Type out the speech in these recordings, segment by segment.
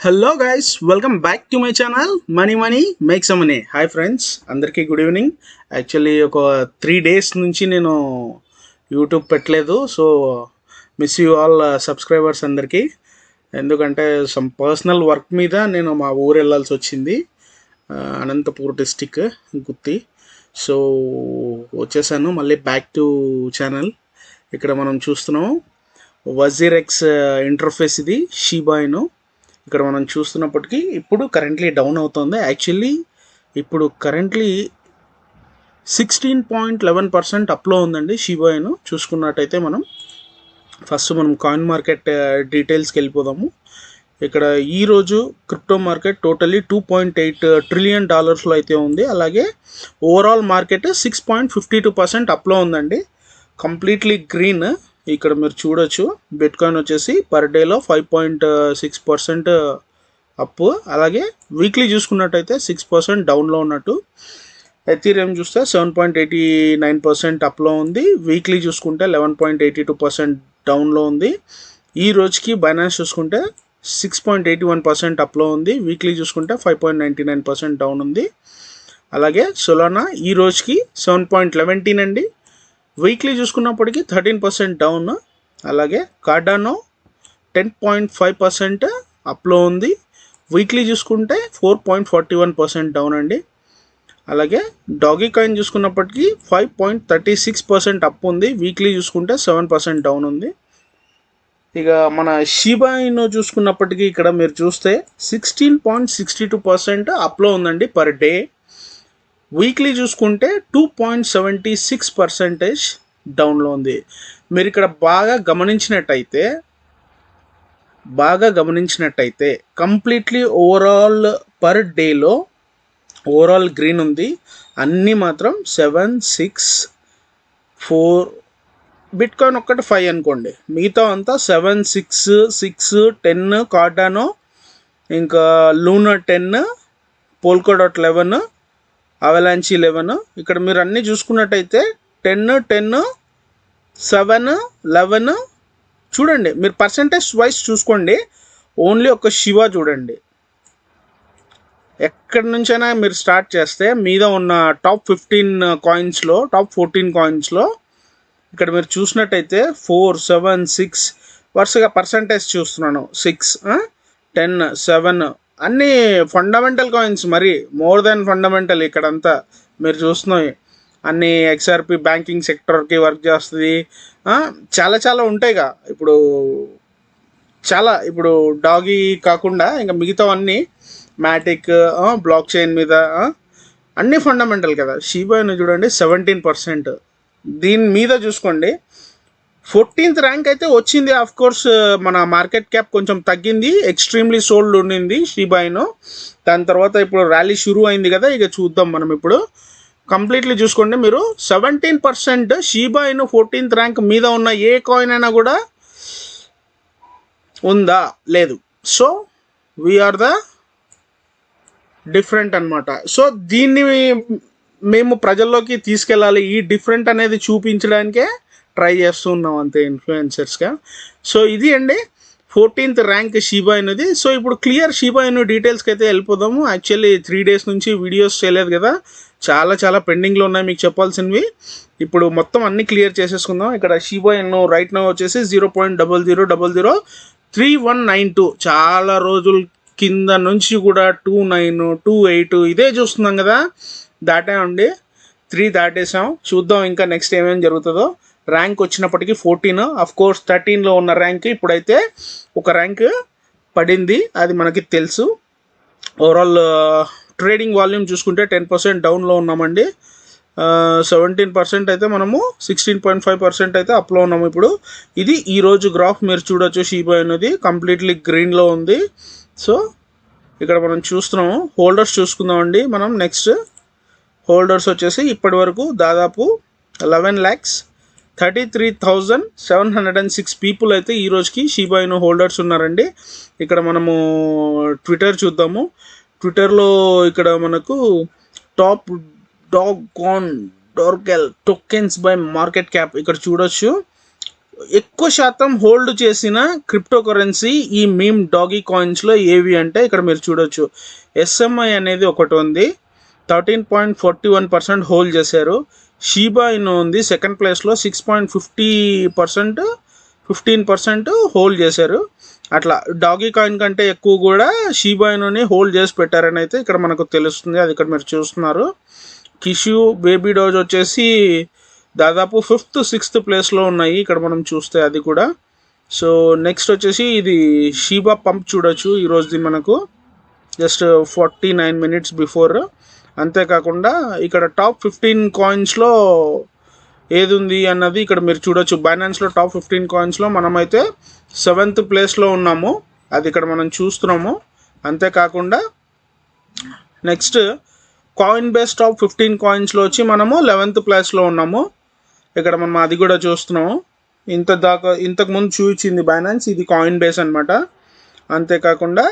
Hello guys, welcome back to my channel money money make some money. Hi friends, అందరికీ good evening. Actually ఒక 3 days నుంచి నేను YouTube పెట్టలేదు. So miss you all subscribers అందరికీ. ఎందుకంటే some personal work మీద నేను మా ఊరు వెళ్ళాల్సి వచ్చింది, అనంతపూర్ డిస్టిక్ గుత్తి. సో వచ్చేసాను మళ్ళీ బ్యాక్ టు ఛానల్. ఇక్కడ మనం చూస్తున్నాము వజీర్ ఎక్స్ ఇంటర్ఫేస్, ఇది షీబాయిను. ఇక్కడ మనం చూస్తున్నప్పటికీ ఇప్పుడు కరెంట్లీ డౌన్ అవుతుంది. యాక్చువల్లీ ఇప్పుడు కరెంట్లీ 16.11% అప్లో ఉందండి షీబాయిను. చూసుకున్నట్టయితే మనం ఫస్ట్ కాయిన్ మార్కెట్ డీటెయిల్స్కి వెళ్ళిపోదాము. ఇక్కడ ఈరోజు క్రిప్టో మార్కెట్ టోటల్లీ $2.8 trillion అయితే ఉంది. అలాగే ఓవరాల్ మార్కెట్ 6.52% అప్లో ఉందండి, కంప్లీట్లీ గ్రీన్. ఇక్కడ మీరు చూడొచ్చు బిట్ కాయిన్ వచ్చేసి పర్ డేలో 5.6% అప్. అలాగే వీక్లీ చూసుకున్నట్టయితే 6% డౌన్లో ఉన్నట్టు. ఎథీరియం చూస్తే 7.89% అప్లో ఉంది. వీక్లీ చూసుకుంటే 11.82% డౌన్లో ఉంది. ఈ రోజుకి బైనాన్స్ చూసుకుంటే 6.81% అప్లో ఉంది. వీక్లీ చూసుకుంటే 5.99% డౌన్ ఉంది. అలాగే సొలానా ఈ రోజుకి 7.11 అండి, వీక్లీ చూసుకున్నప్పటికీ 13% డౌన్. అలాగే కార్డానో 10.5% అప్లో ఉంది. వీక్లీ చూసుకుంటే 4.41% డౌన్ అండి. అలాగే డాగీ కాయిన్ చూసుకున్నప్పటికీ 5.36% అప్ ఉంది. వీక్లీ చూసుకుంటే 7% డౌన్ ఉంది. ఇక మన షీబాయిను చూసుకున్నప్పటికీ ఇక్కడ మీరు చూస్తే 16.62% అప్లో ఉందండి పర్ డే. వీక్లీ చూసుకుంటే 2.76% డౌన్లో ఉంది. మీరు ఇక్కడ బాగా గమనించినట్టయితే కంప్లీట్లీ ఓవరాల్ పర్ డేలో ఓవరాల్ గ్రీన్ ఉంది. అన్నీ మాత్రం 7, 6, 4, బిట్ కాయిన్ ఒక్కటి 5 అనుకోండి, మిగతా అంతా 7, 6, 6, 10 కార్డానో, ఇంకా లూనా 10, పోల్కోడాట్ 11, అవలాంచి 11. ఇక్కడ మీరు అన్నీ చూసుకున్నట్టయితే 10, 10, 7, 11 చూడండి. మీరు పర్సంటేజ్ వైజ్ చూసుకోండి, ఓన్లీ ఒక శివ చూడండి. ఎక్కడి నుంచైనా మీరు స్టార్ట్ చేస్తే మీద ఉన్న టాప్ 15 కాయిన్స్లో, టాప్ 14 కాయిన్స్లో ఇక్కడ మీరు చూసినట్టయితే 4, 7, 6 వరుసగా పర్సంటేజ్ చూస్తున్నాను. 6, 10, 7 అన్నీ ఫండమెంటల్ కాయిన్స్, మరి మోర్ దెన్ ఫండమెంటల్. ఇక్కడంతా మీరు చూస్తున్నాయి అన్నీ ఎక్స్ఆర్పి బ్యాంకింగ్ సెక్టర్కి వర్క్ చేస్తుంది. చాలా చాలా ఉంటాయిగా. ఇప్పుడు డాగీ కాకుండా ఇంకా మిగతావన్నీ మ్యాటిక్, బ్లాక్ చైన్ మీద అన్నీ ఫండమెంటల్ కదా. షీబాయిను చూడండి 17%. దీని మీద చూసుకోండి 14th ర్యాంక్ అయితే వచ్చింది. ఆఫ్ కోర్స్ మన మార్కెట్ క్యాప్ కొంచెం తగ్గింది, ఎక్స్ట్రీమ్లీ సోల్డ్ ఉండింది షీబాయిను. దాని తర్వాత ఇప్పుడు ర్యాలీ షురూ అయింది కదా, ఇక చూద్దాం మనం. ఇప్పుడు కంప్లీట్లీ చూసుకోండి మీరు 17% షీబాయిను 14th ర్యాంక్ మీద ఉన్న ఏ కాయిన్ అయినా కూడా ఉందా? లేదు. సో వీఆర్ ద డిఫరెంట్ అనమాట. సో దీన్ని మేము ప్రజల్లోకి తీసుకెళ్ళాలి, ఈ డిఫరెంట్ అనేది చూపించడానికే ట్రై చేస్తూ ఉన్నాం అంతే, ఇన్ఫ్లుయెన్సర్స్గా. సో ఇది అండి 14th ర్యాంక్ షీబాయినుది. సో ఇప్పుడు క్లియర్ షీబాయిను డీటెయిల్స్కి అయితే వెళ్ళిపోదాము. యాక్చువల్లీ 3 days నుంచి వీడియోస్ చేయలేదు కదా, చాలా చాలా పెండింగ్లో ఉన్నాయి మీకు చెప్పాల్సినవి. ఇప్పుడు మొత్తం అన్నీ క్లియర్ చేసేసుకుందాం. ఇక్కడ షీబాయిను రైట్ నౌ వచ్చేసి 0.00003192. చాలా రోజుల కింద నుంచి కూడా 29, 28 ఇదే చూస్తున్నాం కదా. దాటామండి, 3 దాటేసాం. చూద్దాం ఇంకా నెక్స్ట్ ఏమేమి జరుగుతుందో. ర్యాంక్ వచ్చినప్పటికీ 14, అఫ్ కోర్స్ 13లో ఉన్న ర్యాంక్ ఇప్పుడైతే ఒక ర్యాంక్ పడింది, అది మనకి తెలుసు. ఓవరాల్ ట్రేడింగ్ వాల్యూమ్ చూసుకుంటే 10% డౌన్లో ఉన్నామండి. 17% అయితే మనము 16.5% అయితే అప్లో ఉన్నాము. ఇప్పుడు ఇది ఈరోజు గ్రాఫ్ మీరు చూడొచ్చు. షీబాయినుది కంప్లీట్లీ గ్రీన్లో ఉంది. సో ఇక్కడ మనం చూస్తున్నాము. హోల్డర్స్ చూసుకుందామండి మనం. నెక్స్ట్ హోల్డర్స్ వచ్చేసి ఇప్పటి వరకు దాదాపు 11,33,706 పీపుల్ అయితే ఈ రోజుకి షీబాయిను హోల్డర్స్ ఉన్నారండి. ఇక్కడ మనము ట్విట్టర్ చూద్దాము. ట్విట్టర్లో ఇక్కడ మనకు టాప్ డాగ్ కాన్ డోర్కెల్ టోకెన్స్ బై మార్కెట్ క్యాప్ ఇక్కడ చూడొచ్చు. ఎక్కువ శాతం హోల్డ్ చేసిన క్రిప్టో కరెన్సీ ఈ మీమ్ డాగీ కాయిన్స్లో ఏవి అంటే ఇక్కడ మీరు చూడొచ్చు. ఎస్ఎంఐ అనేది ఒకటి ఉంది, 13.41% హోల్డ్ చేశారు. షీబా ఇను ఉంది సెకండ్ ప్లేస్లో 6.50%, 15% హోల్డ్ చేశారు. అట్లా డాగీ కాయిన్ కంటే ఎక్కువ కూడా షీబా ఇనుని హోల్డ్ చేసి పెట్టారని అయితే ఇక్కడ మనకు తెలుస్తుంది. అది ఇక్కడ మీరు చూస్తున్నారు. కిషు, బేబీ డోజ్ వచ్చేసి దాదాపు 5th, 6th ప్లేస్లో ఉన్నాయి ఇక్కడ మనం చూస్తే అది కూడా. సో నెక్స్ట్ వచ్చేసి ఇది షీబా పంప్ చూడొచ్చు ఈరోజుది మనకు జస్ట్ 49 minutes బిఫోర్. అంతేకాకుండా ఇక్కడ టాప్ 15 కాయిన్స్లో ఏది ఉంది అన్నది ఇక్కడ మీరు చూడొచ్చు. బైనాన్స్లో టాప్ 15 కాయిన్స్లో మనమైతే 7th ప్లేస్లో ఉన్నాము, అది ఇక్కడ మనం చూస్తున్నాము. అంతేకాకుండా నెక్స్ట్ కాయిన్ బేస్ టాప్ 15 కాయిన్స్లో వచ్చి మనము 11th ప్లేస్లో ఉన్నాము, ఇక్కడ మనం అది కూడా చూస్తున్నాము. ఇంతకుముందు చూపించింది బైనాన్స్, ఇది కాయిన్ బేస్ అనమాట. అంతేకాకుండా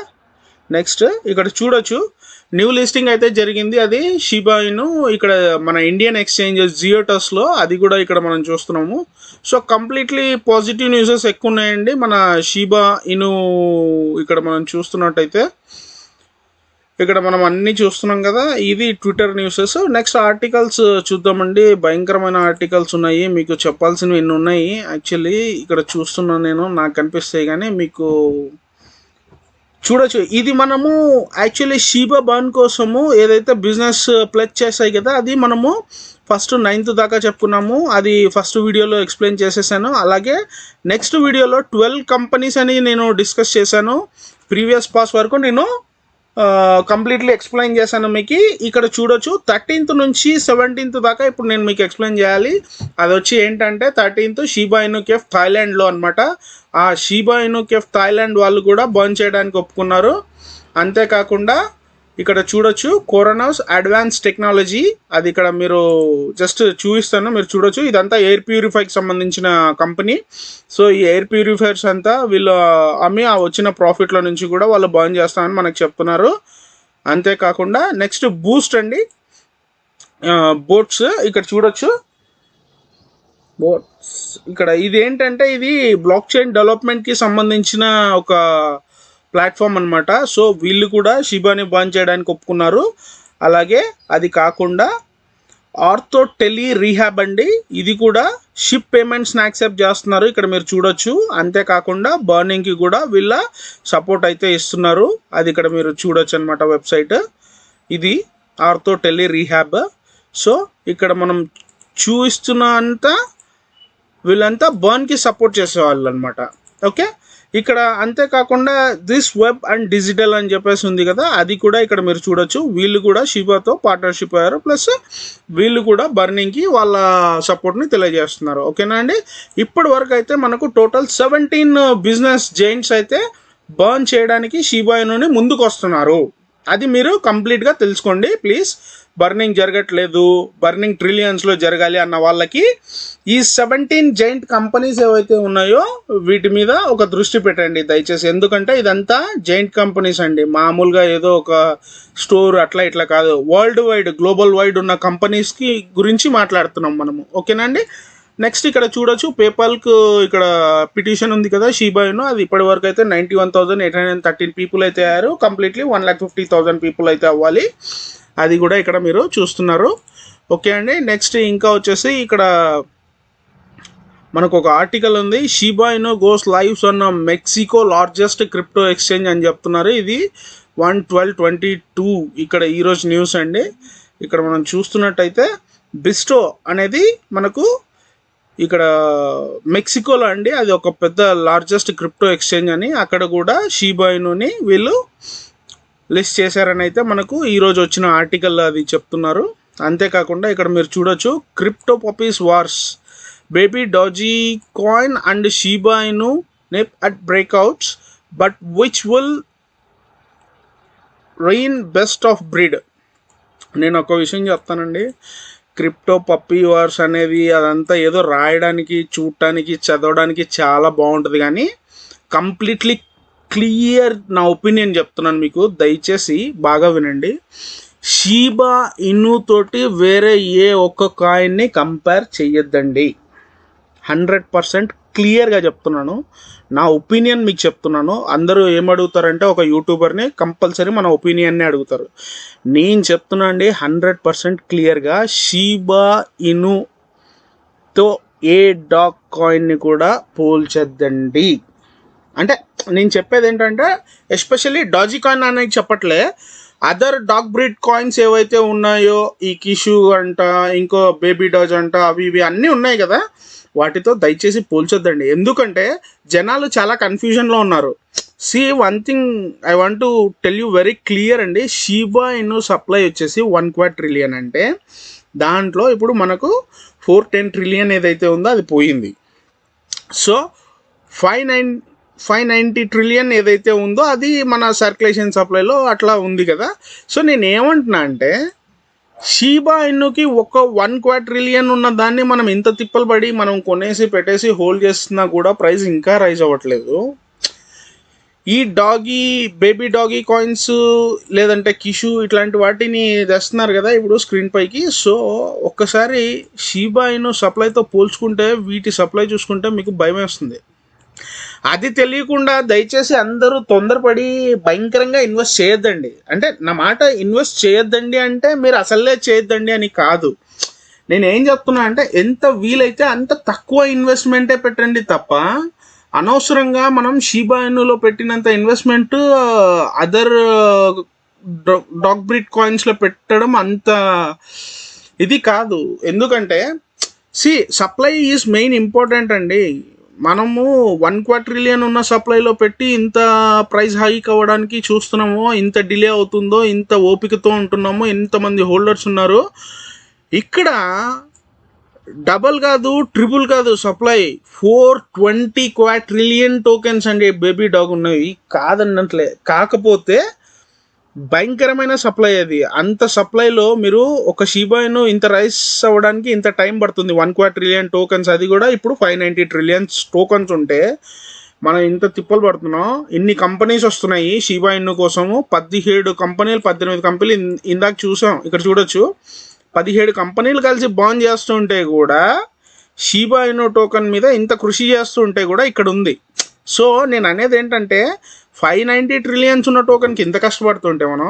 నెక్స్ట్ ఇక్కడ చూడొచ్చు న్యూ లిస్టింగ్ అయితే జరిగింది, అది షీబా ఇను ఇక్కడ మన ఇండియన్ ఎక్స్చేంజ్ జియోటస్లో, అది కూడా ఇక్కడ మనం చూస్తున్నాము. సో కంప్లీట్లీ పాజిటివ్ న్యూసెస్ ఎక్కువ ఉన్నాయండి మన షీబా ఇను ఇక్కడ మనం చూస్తున్నట్టయితే. ఇక్కడ మనం అన్నీ చూస్తున్నాం కదా, ఇది ట్విట్టర్ న్యూసెస్. నెక్స్ట్ ఆర్టికల్స్ చూద్దామండి. భయంకరమైన ఆర్టికల్స్ ఉన్నాయి, మీకు చెప్పాల్సినవి ఎన్ని ఉన్నాయి యాక్చువల్లీ ఇక్కడ చూస్తున్నాను నేను, నాకు కనిపిస్తాయి కానీ మీకు చూడొచ్చు. ఇది మనము యాక్చువల్లీ షీబా బాన్ కోసము ఏదైతే బిజినెస్ ప్లెజ్ చేస్తాయి కదా, అది మనము ఫస్ట్ 9th దాకా చెప్పుకున్నాము, అది ఫస్ట్ వీడియోలో ఎక్స్ప్లెయిన్ చేసేసాను. అలాగే నెక్స్ట్ వీడియోలో 12 కంపెనీస్ అని నేను డిస్కస్ చేశాను. ప్రీవియస్ పాస్ వరకు నేను కంప్లీట్లీ ఎక్స్ప్లెయిన్ చేశాను మీకు. ఇక్కడ చూడొచ్చు 13th నుంచి 17th దాకా ఇప్పుడు నేను మీకు ఎక్స్ప్లెయిన్ చేయాలి. అది వచ్చి ఏంటంటే 13th షీబా ఇను కేఫ్ థాయిలాండ్లో అనమాట. ఆ షీబా ఇను కేఫ్ థాయిలాండ్ వాళ్ళు కూడా బర్న్ చేయడానికి ఒప్పుకున్నారు. అంతేకాకుండా ఇక్కడ చూడొచ్చు కోరోనాస్ అడ్వాన్స్ టెక్నాలజీ, అది ఇక్కడ మీరు జస్ట్ చూపిస్తాను, మీరు చూడొచ్చు. ఇదంతా ఎయిర్ ప్యూరిఫైకి సంబంధించిన కంపెనీ. సో ఈ ఎయిర్ ప్యూరిఫైర్స్ అంతా వీళ్ళు అమ్మి ఆ వచ్చిన ప్రాఫిట్లో నుంచి కూడా వాళ్ళు బర్న్ చేస్తామని మనకు చెప్తున్నారు. అంతేకాకుండా నెక్స్ట్ బూస్ట్ అండి, బోట్స్ ఇక్కడ చూడొచ్చు. బోట్స్ ఇక్కడ ఇది ఏంటంటే ఇది బ్లాక్ చైన్ డెవలప్మెంట్కి సంబంధించిన ఒక ప్లాట్ఫామ్ అనమాట. సో వీళ్ళు కూడా షిబాని బాన్ చేయడానికి ఒప్పుకున్నారు. అలాగే అది కాకుండా ఆర్థో టెలి రీహాబ్ అండి, ఇది కూడా షిప్ పేమెంట్స్ని యాక్సెప్ట్ చేస్తున్నారు, ఇక్కడ మీరు చూడొచ్చు. అంతేకాకుండా బర్నింగ్కి కూడా వీళ్ళ సపోర్ట్ అయితే ఇస్తున్నారు, అది ఇక్కడ మీరు చూడొచ్చు అనమాట వెబ్సైట్. ఇది ఆర్థో టెలి రీహాబ్. సో ఇక్కడ మనం చూస్తున్న అంతా వీళ్ళంతా బర్న్కి సపోర్ట్ చేసేవాళ్ళు అనమాట. ఓకే, ఇక్కడ అంతేకాకుండా దిస్ వెబ్ అండ్ డిజిటల్ అని చెప్పేసి ఉంది కదా, అది కూడా ఇక్కడ మీరు చూడొచ్చు. వీళ్ళు కూడా షిబాతో పార్ట్నర్షిప్ అయ్యారు, ప్లస్ వీళ్ళు కూడా బర్నింగ్కి వాళ్ళ సపోర్ట్ని తెలియజేస్తున్నారు. ఓకేనా అండి, ఇప్పటి వరకు అయితే మనకు టోటల్ 17 బిజినెస్ జైంట్స్ అయితే బర్న్ చేయడానికి షిబా ఇనుని ముందుకు వస్తున్నారు. అది మీరు కంప్లీట్గా తెలుసుకోండి ప్లీజ్. బర్నింగ్ జరగట్లేదు, బర్నింగ్ ట్రిలియన్స్లో జరగాలి అన్న వాళ్ళకి ఈ 17 జైంట్ కంపెనీస్ ఏవైతే ఉన్నాయో వీటి మీద ఒక దృష్టి పెట్టండి దయచేసి. ఎందుకంటే ఇదంతా జైంట్ కంపెనీస్ అండి, మామూలుగా ఏదో ఒక స్టోర్ అట్లా ఇట్లా కాదు. వరల్డ్ వైడ్, గ్లోబల్ వైడ్ ఉన్న కంపెనీస్కి గురించి మాట్లాడుతున్నాం మనము. ఓకేనా అండి, నెక్స్ట్ ఇక్కడ చూడొచ్చు పేపాల్కు ఇక్కడ పిటిషన్ ఉంది కదా షిబా ఇను, అది ఇప్పటి వరకు అయితే 91,813 పీపుల్ అయితే అయ్యారు. కంప్లీట్లీ 1,50,000 పీపుల్ అయితే అవ్వాలి, అది కూడా ఇక్కడ మీరు చూస్తున్నారు. ఓకే అండి, నెక్స్ట్ ఇంకా వచ్చేసి ఇక్కడ మనకు ఒక ఆర్టికల్ ఉంది, షిబా ఇను goes lives on Mexico largest crypto exchange అని చెప్తున్నారు. ఇది 1/12/22 ఇక్కడ ఈరోజు న్యూస్ అండి. ఇక్కడ మనం చూస్తున్నట్టయితే బిస్టో అనేది మనకు ఇక్కడ మెక్సికోలో అండి, అది ఒక పెద్ద లార్జెస్ట్ క్రిప్టో ఎక్స్చేంజ్ అని, అక్కడ కూడా షిబా ఇనుని వీళ్ళు లిస్ట్ చేశారని అయితే మనకు ఈరోజు వచ్చిన ఆర్టికల్ అది చెప్తున్నారు. అంతేకాకుండా ఇక్కడ మీరు చూడొచ్చు crypto puppies wars, baby Doge coin and Shiba Inu నెప్ at breakouts but which will reign best of breed. నేను ఒక విషయం చెప్తానండి, క్రిప్టో పప్పీ వార్స్ అనేది అదంతా ఏదో రాయడానికి, చూడటానికి, చదవడానికి చాలా బాగుంటుంది, కానీ కంప్లీట్లీ క్లియర్ నా ఒపీనియన్ చెప్తున్నాను మీకు, దయచేసి బాగా వినండి. షిబా ఇను తోటి వేరే ఏ ఒక్క కాయిన్ని కంపేర్ చెయ్యొద్దండి. 100% క్లియర్గా చెప్తున్నాను, నా ఒపీనియన్ మీకు చెప్తున్నాను. అందరూ ఏమడుగుతారంటే ఒక యూట్యూబర్ని కంపల్సరీ మన ఒపీనియన్నే అడుగుతారు. నేను చెప్తున్నా అండి 100% క్లియర్గా, షీబా ఇనుతో ఏ డాగ్ కాయిన్ని కూడా పోల్చొద్దండి. అంటే నేను చెప్పేది ఏంటంటే ఎస్పెషల్లీ డాజీ కాయిన్ అనేది చెప్పట్లే, అదర్ డాగ్ బ్రీడ్ కాయిన్స్ ఏవైతే ఉన్నాయో, ఈ కిషు అంట, ఇంకో బేబీ డాజ్ అంట, అవి ఇవి అన్నీ ఉన్నాయి కదా, వాటితో దయచేసి పోల్చొద్దండి. ఎందుకంటే జనాలు చాలా కన్ఫ్యూజన్లో ఉన్నారు. See one thing I want to tell you very clear అండి. షీబా ఇను సప్లై వచ్చేసి 1 ట్రిలియన్ అంటే దాంట్లో ఇప్పుడు మనకు 410 ట్రిలియన్ ఏదైతే ఉందో అది పోయింది. సో 590 ట్రిలియన్ ఏదైతే ఉందో అది మన సర్క్యులేషన్ సప్లైలో అట్లా ఉంది కదా. సో నేను ఏమంటున్నా అంటే షీబా ఇన్నుకి ఒక 1 ట్రిలియన్ ఉన్న దాన్ని మనం ఇంత తిప్పలు పడి మనం కొనేసి పెట్టేసి హోల్డ్ చేస్తున్నా కూడా ప్రైస్ ఇంకా రైజ్ అవ్వట్లేదు. ఈ డాగీ బేబీ డాగీ కాయిన్స్ లేదంటే కిషు ఇట్లాంటి వాటిని తెస్తున్నారు కదా ఇప్పుడు స్క్రీన్ పైకి. సో ఒక్కసారి షీబా ఇను సప్లైతో పోల్చుకుంటే వీటి సప్లై చూసుకుంటే మీకు భయం వేస్తుంది. అది తెలియకుండా దయచేసి అందరూ తొందరపడి భయంకరంగా ఇన్వెస్ట్ చేయొద్దండి. అంటే నా మాట ఇన్వెస్ట్ చేయొద్దండి అంటే మీరు అసలే చేయొద్దండి అని కాదు. నేను ఏం చెప్తున్నా అంటే ఎంత వీలైతే అంత తక్కువ ఇన్వెస్ట్మెంటే పెట్టండి తప్ప అనవసరంగా మనం షీబా ఇనులో పెట్టినంత ఇన్వెస్ట్మెంట్ అదర్ డాగ్ బ్రీడ్ కాయిన్స్లో పెట్టడం అంత ఇది కాదు. ఎందుకంటే సప్లై ఈజ్ మెయిన్ ఇంపార్టెంట్ అండి. మనము 1 ట్రిలియన్ ఉన్న సప్లైలో పెట్టి ఇంత ప్రైస్ హైక్ అవ్వడానికి చూస్తున్నామో, ఇంత డిలే అవుతుందో, ఇంత ఓపికతో ఉంటున్నామో, ఇంతమంది హోల్డర్స్ ఉన్నారు. ఇక్కడ డబల్ కాదు, ట్రిపుల్ కాదు, సప్లై 420 ట్రిలియన్ టోకెన్స్ అండి బేబీ డాగ్ ఉన్నవి, కాదన్నట్లే. కాకపోతే భయంకరమైన సప్లై అది. అంత సప్లైలో మీరు ఒక షీబాయిను ఇంత రైస్ అవ్వడానికి ఇంత టైం పడుతుంది. 1 ట్రిలియన్ టోకెన్స్, అది కూడా ఇప్పుడు 590 ట్రిలియన్స్ టోకెన్స్ ఉంటే మనం ఇంత తిప్పలు పడుతున్నాం. ఇన్ని కంపెనీస్ వస్తున్నాయి షీబా ఇను కోసము. 17 కంపెనీలు 18 కంపెనీలు ఇందాక చూసాం, ఇక్కడ చూడొచ్చు. 17 కంపెనీలు కలిసి బాండ్ చేస్తుంటే కూడా షీబా ఇను టోకెన్ మీద ఇంత కృషి చేస్తుంటే కూడా ఇక్కడ ఉంది. సో నేను అనేది ఏంటంటే 590 ట్రిలియన్స్ ఉన్న టోకెన్కి ఇంత కష్టపడుతుంటే మనం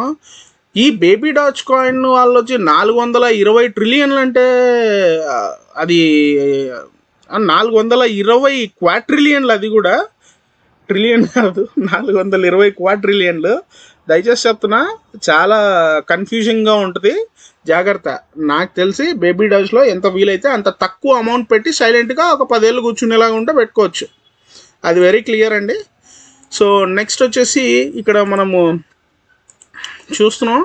ఈ బేబీ డాజ్ కాయిన్ వాళ్ళు వచ్చి 420 ట్రిలియన్లు అంటే అది 420 క్వాట్రిలియన్లు, అది కూడా ట్రిలియన్ కాదు, 420 క్వాట్రిలియన్లు. దయచేసి చెప్తున్నా, చాలా కన్ఫ్యూజింగ్గా ఉంటుంది, జాగ్రత్త. నాకు తెలిసి బేబీ డాజ్లో ఎంత వీలైతే అంత తక్కువ అమౌంట్ పెట్టి సైలెంట్గా ఒక 10 ఏళ్ళు కూర్చునేలాగా ఉంటే పెట్టుకోవచ్చు. అది వెరీ క్లియర్ అండి. సో నెక్స్ట్ వచ్చేసి ఇక్కడ మనము చూస్తున్నాం,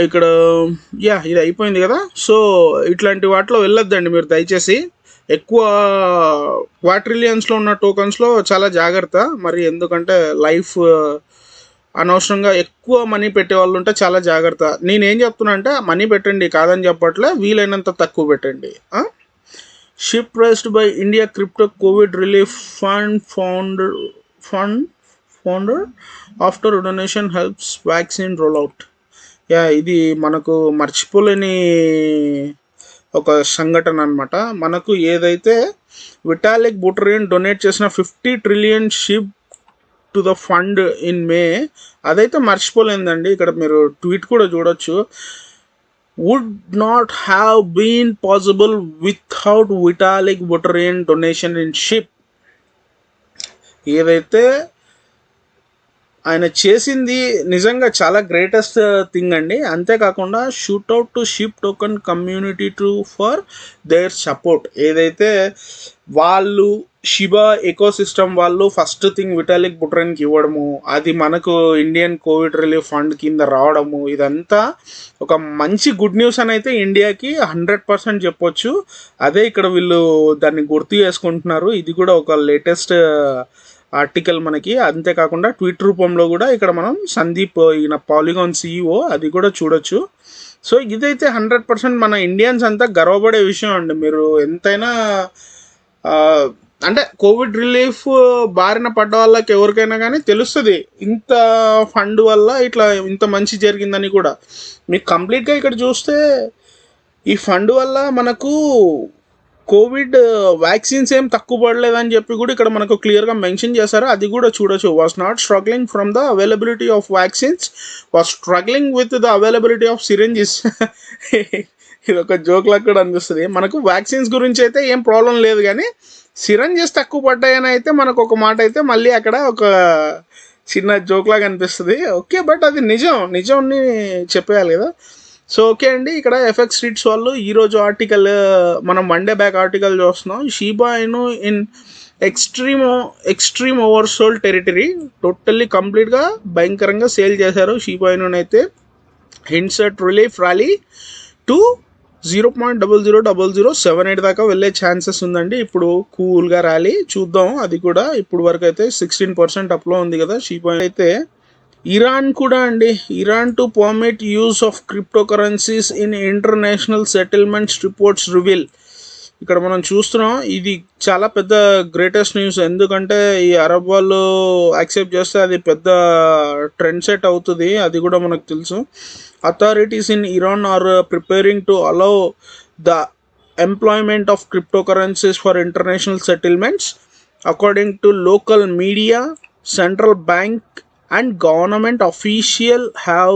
ఇక్కడ ఇది అయిపోయింది కదా. సో ఇట్లాంటి వాటిలో వెళ్ళొద్దండి మీరు దయచేసి. ఎక్కువ క్వాట్రిలియన్స్లో ఉన్న టోకన్స్లో చాలా జాగ్రత్త మరి. ఎందుకంటే లైఫ్ అనవసరంగా ఎక్కువ మనీ పెట్టే వాళ్ళు ఉంటే చాలా జాగ్రత్త. నేనేం చెప్తున్నా అంటే మనీ పెట్టండి, కాదని చెప్పట్లే, వీలైనంత తక్కువ పెట్టండి. Ship raised by India crypto covid relief fund after donation helps vaccine rollout. ఇది మనకు మర్చిపోలేని ఒక సంఘటన అనమాట. మనకు ఏదైతే విటాలిక్ బుటరిన్ డొనేట్ చేసిన 50 trillion SHIB to the fund in May, అదైతే మర్చిపోలేదండి. ఇక్కడ మీరు ట్వీట్ కూడా చూడొచ్చు. Would not have been possible without Vitalik Buterin donation in SHIB. ఏదైతే ఆయన చేసింది నిజంగా చాలా గ్రేటెస్ట్ థింగ్ అండి. అంతేకాకుండా shoutout to SHIB token community to for their support. ఏదైతే వాళ్ళు షిబా ఎకోసిస్టమ్ వాళ్ళు ఫస్ట్ థింగ్ విటాలిక్ బుటరిన్కి ఇవ్వడము, అది మనకు ఇండియన్ కోవిడ్ రిలీఫ్ ఫండ్ కింద రావడము, ఇదంతా ఒక మంచి గుడ్ న్యూస్ అని అయితే ఇండియాకి 100% చెప్పొచ్చు. అదే ఇక్కడ వీళ్ళు దాన్ని గుర్తు చేసుకుంటున్నారు. ఇది కూడా ఒక లేటెస్ట్ ఆర్టికల్ మనకి. అంతేకాకుండా ట్వీట్ రూపంలో కూడా ఇక్కడ మనం సందీప్, ఈయన పాలిగాన్ CEO, అది కూడా చూడొచ్చు. సో ఇదైతే 100% మన ఇండియన్స్ అంతా గర్వపడే విషయం అండి. మీరు ఎంతైనా అంటే కోవిడ్ రిలీఫ్ బారిన పడ్డ వాళ్ళకి ఎవరికైనా కానీ తెలుస్తుంది ఇంత ఫండ్ వల్ల ఇట్లా ఇంత మంచి జరిగిందని కూడా. మీకు కంప్లీట్గా ఇక్కడ చూస్తే ఈ ఫండ్ వల్ల మనకు కోవిడ్ వ్యాక్సిన్స్ ఏం తక్కువ పడలేదని చెప్పి కూడా ఇక్కడ మనకు క్లియర్గా మెన్షన్ చేశారు, అది కూడా చూడొచ్చు. Was not struggling from the availability of vaccines, was struggling with the availability of syringes. ఇది ఒక జోక్ లాగా కూడా అనిపిస్తుంది. మనకు వ్యాక్సిన్స్ గురించి అయితే ఏం ప్రాబ్లం లేదు, కానీ సిరంజెస్ తక్కువ పడ్డాయని అయితే మనకు ఒక మాట అయితే మళ్ళీ అక్కడ ఒక చిన్న జోక్ లాగా అనిపిస్తుంది. ఓకే, బట్ అది నిజంని చెప్పేయాలి కదా. సో ఓకే అండి, ఇక్కడ ఎఫెక్స్ స్ట్రీట్స్ వాళ్ళు ఈరోజు ఆర్టికల్, మనం 1 డే బ్యాక్ ఆర్టికల్ చూస్తున్నాం. షీబా ఇను in extreme oversold territory, totally కంప్లీట్గా భయంకరంగా సేల్ చేశారు షీబా ఇను అయితే. హింట్సెట్ రిలీఫ్ ర్యాలీ టు 0.000078 దాకా వెళ్ళే ఛాన్సెస్ ఉందండి. ఇప్పుడు కూల్గా ర్యాలీ చూద్దాం, అది కూడా ఇప్పుడు వరకు అయితే 16% అప్లో ఉంది కదా షీబా అయితే. ఇరాన్ కూడా అండి, Iran to permit use of crypto currencies in international settlements reports reveal. ఇక్కడ మనం చూస్తున్నాం, ఇది చాలా పెద్ద గ్రేటెస్ట్ న్యూస్. ఎందుకంటే ఈ అరబ్ వాళ్ళు యాక్సెప్ట్ చేస్తే అది పెద్ద ట్రెండ్ సెట్ అవుతుంది, అది కూడా మనకు తెలుసు. Authorities in Iran are preparing to allow the employment of crypto currencies for international settlements. According to local media, central bank and government official have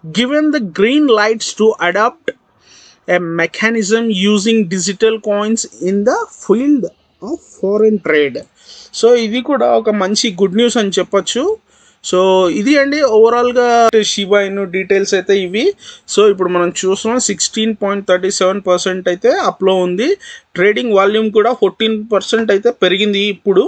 given the green lights to adopt a mechanism using digital coins in the field of foreign trade. So ఇది కూడా ఒక మంచి good news అని చెప్పొచ్చు. So ఇది అండి ఓవరాల్గా Shiba ఇను డీటెయిల్స్ అయితే ఇవి. సో ఇప్పుడు మనం చూస్తున్నాం 16.37% అయితే అప్లో ఉంది. ట్రేడింగ్ వాల్యూమ్ కూడా 14% అయితే పెరిగింది ఇప్పుడు.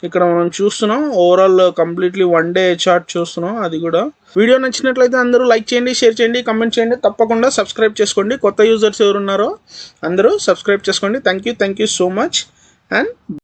ఇక్కడ మనం చూస్తున్నాం ఓవరాల్ కంప్లీట్లీ 1 డే చార్ట్ చూస్తున్నాం, అది కూడా. వీడియో నచ్చినట్లయితే అందరూ లైక్ చేయండి, షేర్ చేయండి, కమెంట్ చేయండి, తప్పకుండా సబ్స్క్రైబ్ చేసుకోండి. కొత్త యూజర్స్ ఎవరున్నారో అందరూ సబ్స్క్రైబ్ చేసుకోండి. Thank you so much and